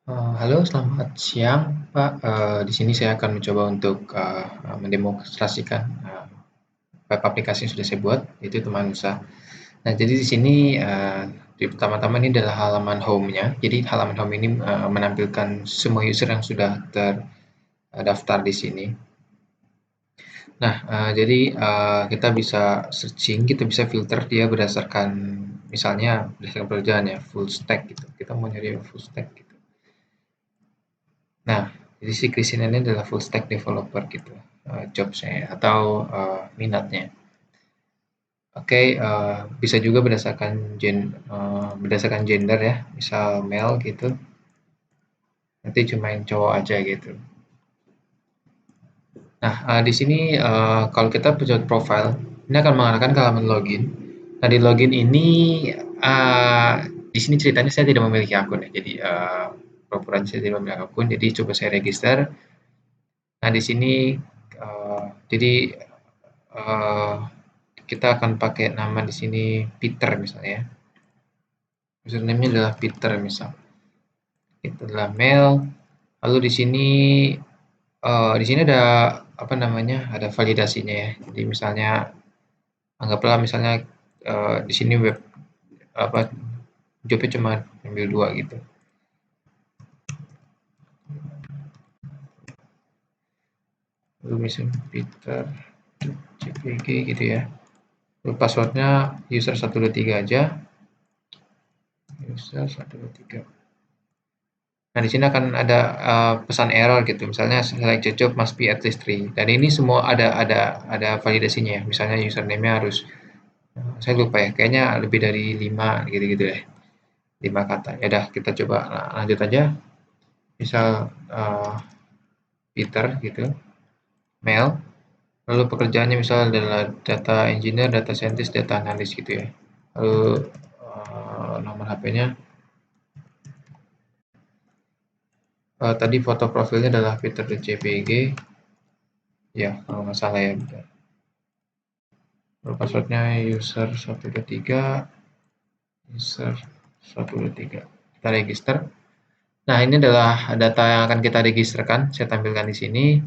Halo, selamat siang, Pak. Di sini saya akan mencoba untuk mendemonstrasikan web aplikasi yang sudah saya buat, yaitu Teman Usaha. Nah, jadi di sini di pertama-tama ini adalah halaman home-nya. Jadi halaman home ini menampilkan semua user yang sudah terdaftar di sini. Nah, jadi kita bisa searching, kita bisa filter dia berdasarkan misalnya berdasarkan pekerjaan ya, full stack gitu. Kita mau nyari yang full stack gitu. Nah, jadi si Christian ini adalah full stack developer gitu, job-nya atau minatnya. Oke, bisa juga berdasarkan gender ya, misal male gitu, nanti cuma yang cowok aja gitu. Nah, di sini kalau kita pencet profile, ini akan mengarahkan ke halaman login. Nah, di login ini uh, di sini ceritanya saya tidak memiliki akun ya, jadi pura-pura saya tidak memiliki akun, jadi coba saya register. Nah, di sini jadi eh, kita akan pakai nama di sini Peter misalnya ya. Username-nya adalah Peter misal. Itu adalah mail. Lalu di sini ada apa namanya? Ada validasinya ya. Jadi misalnya anggaplah misalnya di sini web apa jobnya cuma ambil dua gitu. Lalu misalnya Peter CPG gitu ya. Lalu passwordnya user 123 aja. User 123. Nah, di sini akan ada pesan error gitu. Misalnya select the job must be at least 3. Dan ini semua ada validasinya ya. Misalnya username-nya harus saya lupa ya, kayaknya lebih dari 5 gitu-gitu deh. 5 kata. Ya udah, kita coba lanjut aja. Misal Peter gitu, mail. Lalu pekerjaannya misal adalah data engineer, data scientist, data analyst gitu ya. Lalu nomor HP-nya tadi foto profilnya adalah Peter JPG. Ya, kalau nggak salah ya. Lalu passwordnya user 123 user 123. Kita register. Nah, ini adalah data yang akan kita registerkan. Saya tampilkan di sini.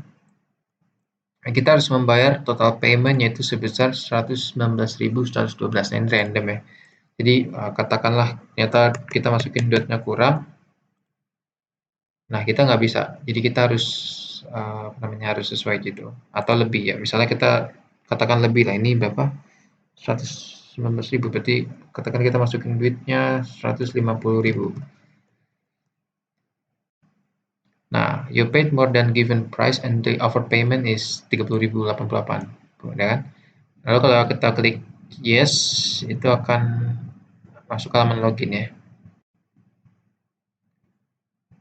Kita harus membayar total payment yaitu sebesar 119.112. Nah, ini random ya. Jadi katakanlah ternyata kita masukin duitnya kurang. Nah, kita nggak bisa. Jadi kita harus apa namanya harus sesuai gitu. Atau lebih ya. Misalnya kita katakan lebih lah. Ini berapa? 119.000 berarti katakan kita masukin duitnya 150.000. Nah, you paid more than given price and the offer payment is 30.088, ya kan? Lalu kalau kita klik yes, itu akan masuk ke halaman login ya.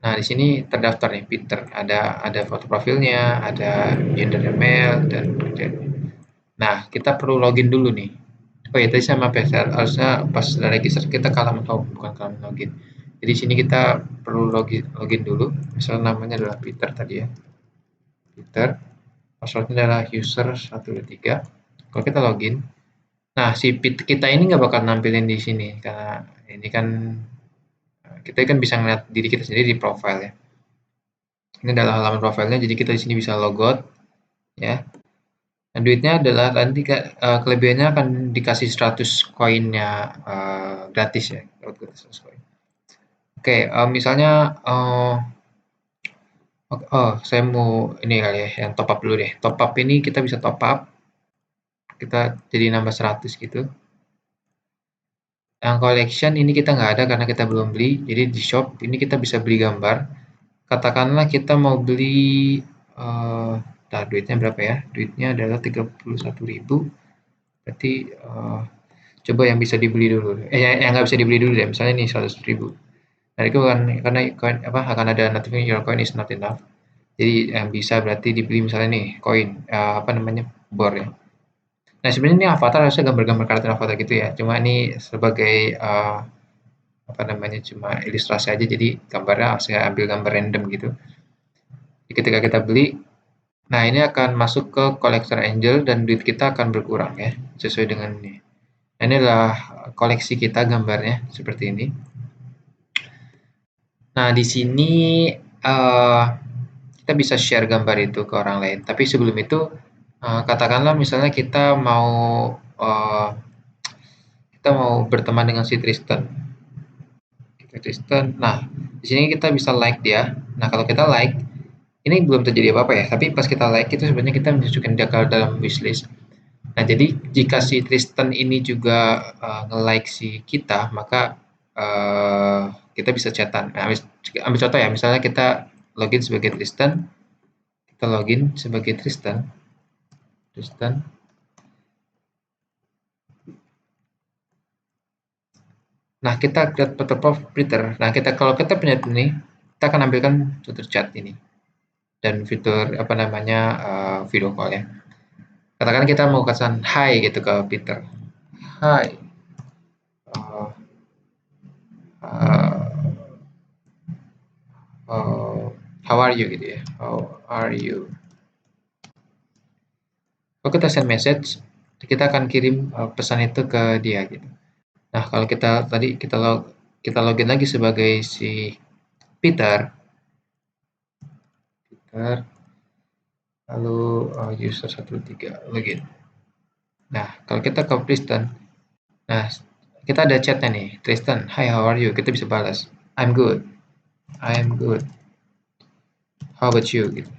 Nah, di sini terdaftar nih Peter. Ada foto profilnya, ada gender male dan kerjanya. Nah, kita perlu login dulu nih. Oh ya, tadi saya maaf ya, harusnya pas sudah register kita ke halaman home, bukan ke halaman login. Jadi di sini kita perlu login dulu. Misalnya namanya adalah Peter tadi ya. Peter. Passwordnya adalah user 123. Kalau kita login, nah si kita ini nggak bakal nampilin di sini karena ini kan kita kan bisa ngeliat diri kita sendiri di profile ya. Ini adalah halaman profilnya, jadi kita di sini bisa logout ya. Dan duitnya adalah nanti kelebihannya akan dikasih 100 koinnya gratis ya. Oke, misalnya saya mau ini kali ya, yang top up dulu deh. Top up ini kita bisa top up, kita jadi nambah 100 gitu. Yang collection ini kita nggak ada karena kita belum beli. Jadi di shop ini kita bisa beli gambar. Katakanlah kita mau beli, duitnya berapa ya? Duitnya adalah 31.000. Berarti coba yang bisa dibeli dulu. Yang nggak bisa dibeli dulu deh. Misalnya ini 100.000. Nah itu kan karena koin apa akan ada notification your coin is not enough. Jadi yang bisa berarti dibeli misalnya nih koin apa namanya bor ya. Nah sebenarnya ini avatar harusnya gambar-gambar karakter avatar gitu ya. Cuma ini sebagai apa namanya cuma ilustrasi aja jadi gambarnya saya ambil gambar random gitu. Jadi ketika kita beli, nah ini akan masuk ke collector angel dan duit kita akan berkurang ya sesuai dengan ini. Nah, ini adalah koleksi kita gambarnya seperti ini. Nah, di sini kita bisa share gambar itu ke orang lain. Tapi sebelum itu, katakanlah misalnya kita mau berteman dengan si Tristan. Nah, di sini kita bisa like dia. Nah, kalau kita like, ini belum terjadi apa-apa ya, tapi pas kita like itu sebenarnya kita masukkan dia ke dalam wishlist. Nah, jadi jika si Tristan ini juga nge-like si kita, maka kita bisa chatan. Nah, ambil contoh ya, misalnya kita login sebagai Tristan, kita login sebagai Tristan, Tristan. Nah, kita create foto Twitter. Nah, kalau kita punya ini, kita akan ambilkan fitur chat ini dan fitur apa namanya video call ya. Katakan kita mau kesan hi gitu ke Peter. Hi. Uh, uh, how are you gitu ya. How are you? Kalau kita send message, kita akan kirim pesan itu ke dia gitu. Nah, kalau kita tadi kita login lagi sebagai si Peter, lalu user 13 login. Nah, kalau kita ke Tristan, nah kita ada chatnya nih, Tristan, hi how are you? Kita bisa balas, I'm good, I'm good. How about you? Gitu.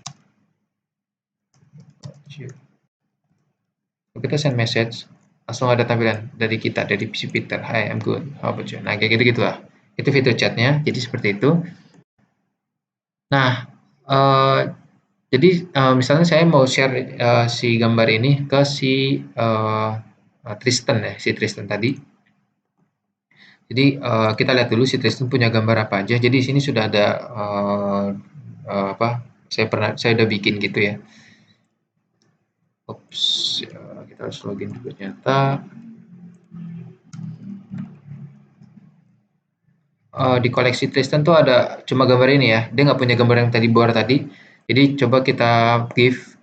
Kalau kita send message, langsung ada tampilan dari kita, dari si Peter, hi I'm good, how about you? Nah, kayak gitu-gitu lah. Itu fitur chatnya, jadi seperti itu. Nah, jadi misalnya saya mau share si gambar ini ke si Tristan ya, si Tristan tadi. Jadi kita lihat dulu si Tristan punya gambar apa aja. Jadi di sini sudah ada apa? Saya udah bikin gitu ya. Ops, kita harus login juga ternyata. Di koleksi Tristan tuh ada cuma gambar ini ya. Dia nggak punya gambar yang tadi bawah tadi. Jadi coba kita give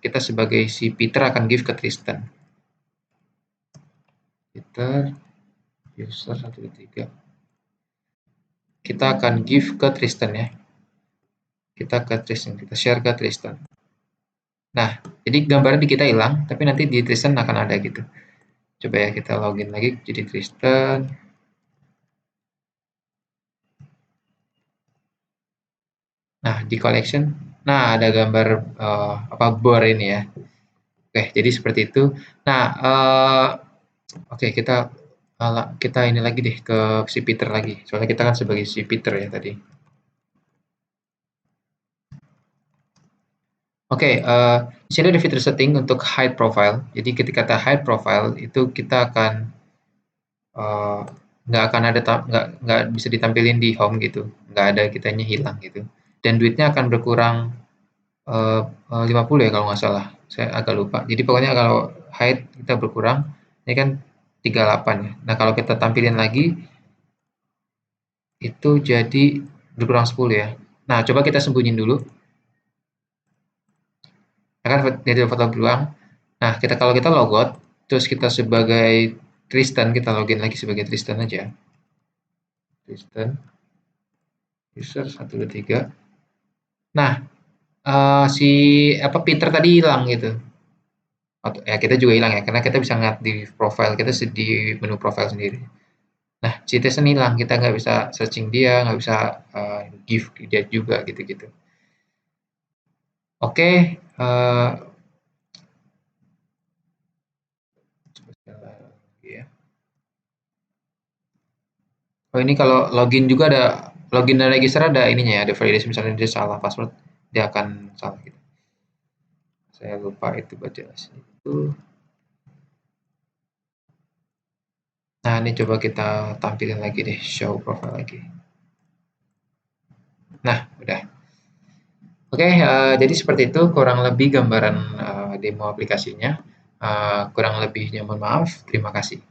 kita sebagai si Peter akan give ke Tristan. Peter user 13. Kita akan give ke Tristan ya. Kita ke Tristan, kita share ke Tristan. Nah, jadi gambarnya di kita hilang, tapi nanti di Tristan akan ada gitu. Coba ya kita login lagi jadi Tristan. Nah, di collection, nah ada gambar apa bor ini ya. Oke, jadi seperti itu. Nah, oke kita ini lagi deh ke si Peter lagi. Soalnya kita kan sebagai si Peter ya tadi. Oke, di sini ada fitur setting untuk hide profile. Jadi ketika kita hide profile itu kita akan eh, nggak akan ada nggak bisa ditampilin di home gitu, nggak ada kitanya hilang gitu. Dan duitnya akan berkurang 50 ya kalau nggak salah. Saya agak lupa. Jadi pokoknya kalau hide kita berkurang, ini kan 38 ya. Nah kalau kita tampilin lagi itu jadi berkurang 10 ya. Nah coba kita sembunyiin dulu. Ya kan jadi foto beruang. Nah, kalau kita logout, terus kita sebagai Tristan, kita login lagi sebagai Tristan aja. Tristan, user 123. Nah, si apa Peter tadi hilang gitu. Ya kita juga hilang ya, karena kita bisa ngeliat di profile kita di menu profile sendiri. Nah, si Tristan hilang, kita nggak bisa searching dia, nggak bisa give dia juga gitu-gitu. Oke, ya. Oh ini kalau login juga ada login dan register ada ininya ya, ada validasi misalnya dia salah password, dia akan salah gitu. Saya lupa itu baca itu. Nah ini coba kita tampilin lagi deh, show profile lagi. Nah udah. Oke, jadi seperti itu kurang lebih gambaran demo aplikasinya. Kurang lebihnya mohon maaf. Terima kasih.